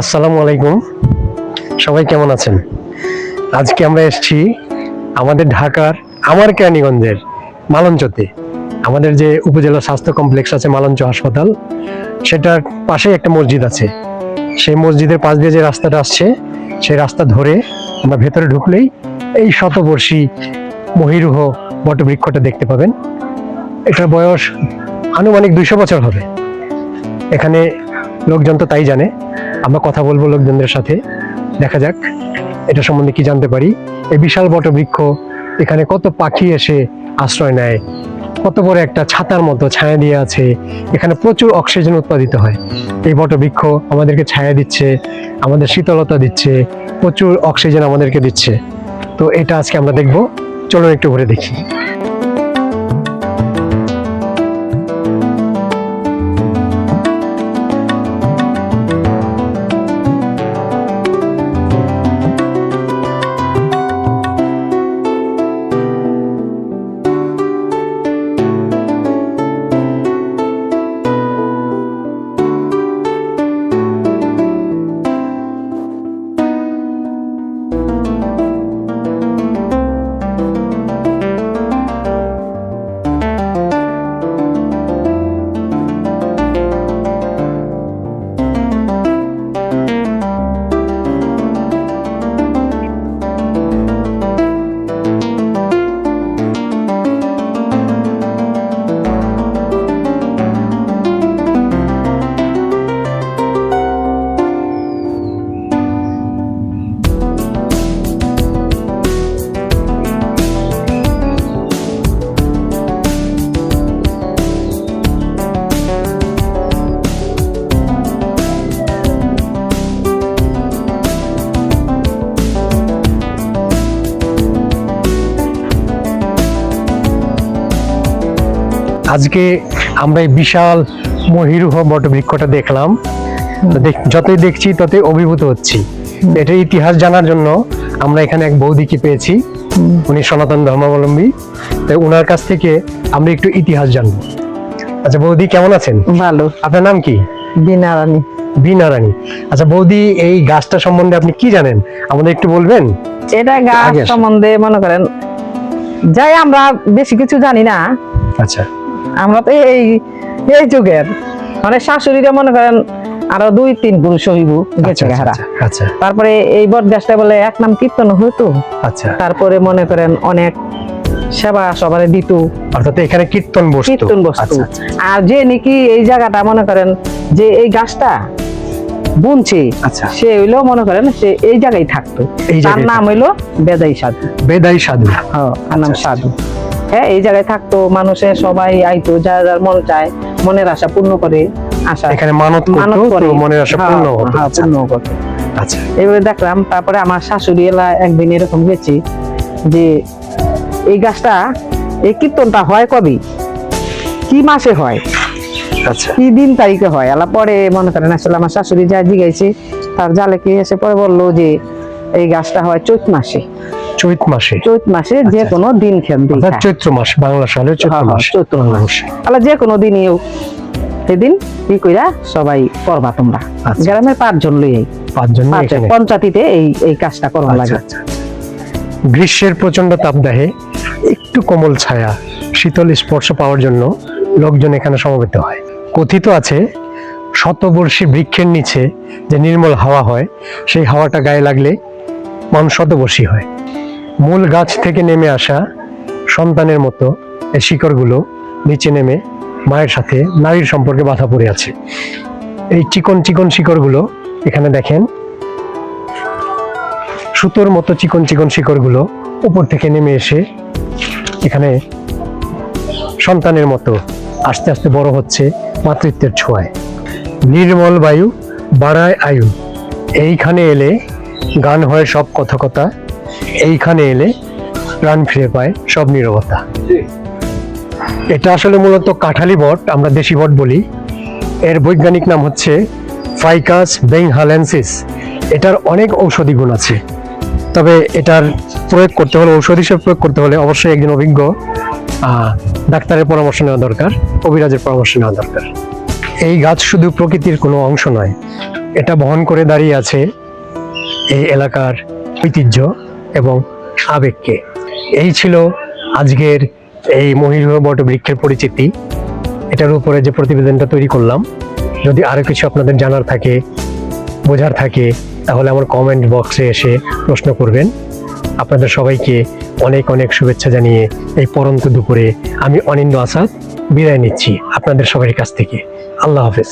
আসসালামু আলাইকুম, সবাই কেমন আছেন? আজকে আমরা এসেছি আমাদের ঢাকার আমার কেরানীগঞ্জের মালঞ্চতে। আমাদের যে উপজেলা স্বাস্থ্য কমপ্লেক্স আছে মালঞ্চ হাসপাতাল, সেটার পাশেই একটা মসজিদ আছে। সেই মসজিদের পাশ দিয়ে যে রাস্তাটা আসছে, সেই রাস্তা ধরে আমরা ভেতরে ঢুকলেই এই শতবর্ষী মহিরুহ বটবৃক্ষটা দেখতে পাবেন। এটার বয়স আনুমানিক 200 বছর হবে। এখানে লোকজন তো তাই জানে, আমরা কথা বলবো লোকজনদের সাথে, দেখা যাক এটা সম্বন্ধে কি জানতে পারি। এই বিশাল বটবৃক্ষ, এখানে কত পাখি এসে আশ্রয় নেয়, কত বড় একটা ছাতার মতো ছায়া দিয়ে আছে। এখানে প্রচুর অক্সিজেন উৎপাদিত হয়। এই বটবৃক্ষ আমাদেরকে ছায়া দিচ্ছে, আমাদের শীতলতা দিচ্ছে, প্রচুর অক্সিজেন আমাদেরকে দিচ্ছে। তো এটা আজকে আমরা দেখবো, চলুন একটু ঘুরে দেখি। আজকে আমরা এই বিশাল মহিরুহ বটবৃক্ষটা দেখলাম। যতই দেখছি ততই অভিভূত হচ্ছি। এটার ইতিহাস জানার জন্য আমরা এখানে এক বৌদিকে পেয়েছি, উনি সনাতন ধর্মাবলম্বী। তাই ওনার কাছ থেকে আমরা একটু ইতিহাস জানবো। আচ্ছা বৌদি, কেমন আছেন? ভালো। আপনার নাম কি? বিনা রানী। বিনা রানী। আচ্ছা বৌদি, এই গাছটা সম্বন্ধে আপনি কি জানেন, আমাদের একটু বলবেন? এটা গাছ সম্বন্ধে মনে করেন যাই আমরা বেশি কিছু জানি না। আচ্ছা, আমরা তো এই যুগের মানে শাশুড়িরা মনে করেন আরো 2-3 পুরুষ হইব গেছে হারা। আচ্ছা, তারপরে এই বট গাছটা বলে এক নাম কীর্তন হইতো। আচ্ছা, তারপরে মনে করেন অনেক সেবা সবারে দিত, অর্থাৎ এখানে কীর্তন বসতো। আর যে নাকি এই জায়গাটা মনে করেন যে এই গাছটা বুনছে, আচ্ছা, সে হইলো মনে করেন সে এই জায়গায় থাকতো। তার নাম হইলো বেদাই সাধু। বেদাই সাধু, হ্যাঁ, নাম সাধু। হ্যাঁ, এই জায়গায় থাকতো, মানুষের সবাই আইতো, যার যার মন চায় মনের আশা পূর্ণ করে আসা, এখানে মানত করে মনের আশা পূর্ণ হতো। আচ্ছা, এইভাবে দেখলাম। তারপরে আমার শাশুড়ি এলা একদিন এরকম গেছি যে এই গাছটা এই কীর্তনটা হয় কবে, কি মাসে হয়, আচ্ছা, কি দিন তারিখে হয়। এলা পরে মনে করেন আসলে আমার শাশুড়ি যা জিগাইছে তার জালেকে এসে পরে বললো যে এই গাছটা হয় চৈত মাসে। চৈত মাসে? চৈত মাসে যে কোনো দিন খেন দিই, চৈত্র মাস, বাংলা সালের চৈত্র মাস। চৈত্র মাস আলা যে কোনো দিনই সেদিন কি কইরা সবাই করবা তোমরা। গ্রামের 5 জন লই, 5 জন পঞ্চায়েতে এই কাজটা করন লাগে। গ্রীষ্মের প্রচন্ড তাপদাহে একটু কোমল ছায়া, শীতল স্পর্শ পাওয়ার জন্য লোকজন এখানে সমবেত হয়। কথিত আছে শতবর্ষী বৃক্ষের নিচে যে নির্মল হাওয়া হয়, সেই হাওয়াটা গায়ে লাগলে মানুষ শতবর্ষী হয়। মূল গাছ থেকে নেমে আসা সন্তানের মতো এই শিকড়গুলো নিচে নেমে মায়ের সাথে নারীর সম্পর্কে বাধা পড়ে আছে। এই চিকন চিকন শিকড়গুলো এখানে দেখেন, সুতোর মতো চিকন চিকন শিকড়গুলো উপর থেকে নেমে এসে এখানে সন্তানের মতো আস্তে আস্তে বড় হচ্ছে মাতৃত্বের ছোঁয়ায়। নির্মল বায়ু বাড়ায় আয়ু, এইখানে এলে গান হয় সব কথকতা, এইখানে এলে প্রাণ ফিরে পায় সব নীরবতা। এটা আসলে মূলত কাঁঠালি বট, আমরা দেশি বট বলি। এর বৈজ্ঞানিক নাম হচ্ছে ফাইকাস বেংহালেন্সিস। এটার অনেক ঔষধি গুণ আছে, তবে এটার প্রয়োগ করতে হলে, ঔষধ হিসেবে প্রয়োগ করতে হলে অবশ্যই একজন অভিজ্ঞ ডাক্তারের পরামর্শ নেওয়া দরকার, কবিরাজের পরামর্শ নেওয়া দরকার। এই গাছ শুধু প্রকৃতির কোনো অংশ নয়, এটা বহন করে দাঁড়িয়ে আছে এই এলাকার ঐতিহ্য এবং আবেগকে। এই ছিল আজকের এই মহিরুহ বটবৃক্ষের পরিচিতি। এটার উপরে যে প্রতিবেদনটা তৈরি করলাম, যদি আরো কিছু আপনাদের জানার থাকে, বোঝার থাকে, তাহলে আমার কমেন্ট বক্সে এসে প্রশ্ন করবেন। আপনাদের সবাইকে অনেক অনেক শুভেচ্ছা জানিয়ে এই পরন্ত দুপুরে আমি অনিন্দ্য আসাদ বিদায় নিচ্ছি আপনাদের সবার কাছ থেকে। আল্লাহ হাফেজ।